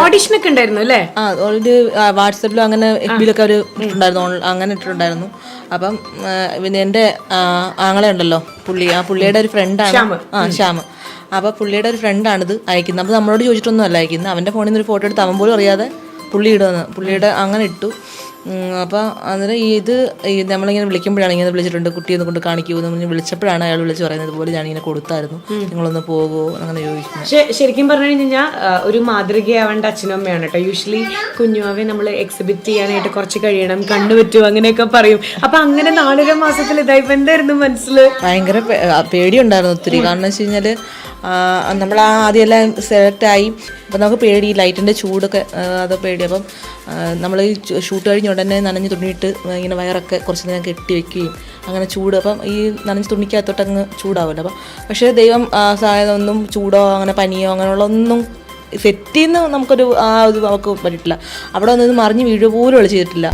Audition ഒക്കെ ഉണ്ടായിരുന്നു അല്ലേ? ഒരു വാട്സപ്പിലും അങ്ങനെ FB-ലൊക്കെ അവർ ഇട്ടിട്ടുണ്ടായിരുന്നു, അങ്ങനെ ഇട്ടിട്ടുണ്ടായിരുന്നു. അപ്പം പിന്നെ എൻ്റെ ആങ്ങളെ ഉണ്ടല്ലോ, പുള്ളിയുടെ ഒരു ഫ്രണ്ടാണ് ശ്യാം. അപ്പോൾ പുള്ളിയുടെ ഒരു ഫ്രണ്ടാണിത് അയക്കുന്നത്. അപ്പോൾ നമ്മളോട് ചോദിച്ചിട്ടൊന്നും അല്ല അയക്കുന്നത്. അവൻ്റെ ഫോണിൽ നിന്ന് ഒരു ഫോട്ടോ എടുത്ത് അവൻ പോലും അറിയാതെ പുള്ളി ഇടുവന്ന്, പുള്ളിയുടെ അങ്ങനെ ഇട്ടു. അപ്പോൾ അന്നേരം ഇത് നമ്മളിങ്ങനെ വിളിക്കുമ്പോഴാണ് ഇങ്ങനെ വിളിച്ചിട്ടുണ്ട്, കുട്ടിയൊന്ന് കൊണ്ട് കാണിക്കുമെന്ന് പറഞ്ഞ് വിളിച്ചപ്പോഴാണ് അയാൾ വിളിച്ച് പറയുന്നത് ഇതുപോലെ ഞാനിങ്ങനെ കൊടുത്തായിരുന്നു, നിങ്ങളൊന്ന് പോകുമോ അങ്ങനെ ചോദിക്കുന്നത്. ശരിക്കും പറഞ്ഞു കഴിഞ്ഞാൽ ഒരു മാതൃകയാവേണ്ട അച്ഛനും അമ്മയാണ് കേട്ടോ. യൂഷ്വലി കുഞ്ഞുമാവെ നമ്മൾ എക്സിബിറ്റ് ചെയ്യാനായിട്ട് കുറച്ച് കഴിയണം, കണ്ണുപറ്റും അങ്ങനെയൊക്കെ പറയും. അപ്പൊ അങ്ങനെ 4.5 മാസത്തിൽ ഇതായിപ്പോ എന്തായിരുന്നു മനസ്സിൽ? ഭയങ്കര പേടിയുണ്ടായിരുന്നു ഒത്തിരി. കാരണം വെച്ച് കഴിഞ്ഞാൽ നമ്മൾ ആദ്യം എല്ലാം സെലക്ട് ആയി. അപ്പം നമുക്ക് പേടി, ലൈറ്റിൻ്റെ ചൂടൊക്കെ അത് പേടി. അപ്പം നമ്മൾ ഈ ഷൂട്ട് കഴിഞ്ഞ ഉടനെ നനഞ്ഞ് തുണിയിട്ട് ഇങ്ങനെ വയറൊക്കെ കുറച്ച് നേരം കെട്ടി വെക്കുകയും അങ്ങനെ ചൂട്. അപ്പം ഈ നനഞ്ഞ് തുണിക്കകത്തോട്ട് അങ്ങ് ചൂടാവുമല്ലോ. അപ്പം പക്ഷേ ദൈവം ഒന്നും ചൂടോ അങ്ങനെ പനിയോ അങ്ങനെയുള്ള ഒന്നും സെറ്റിൽ നിന്ന് നമുക്കൊരു ആ ഒരു അവർക്ക് പറ്റിയിട്ടില്ല. അവിടെ ഒന്നും മറിഞ്ഞ് വീഴുക പോലും ചെയ്തിട്ടില്ല.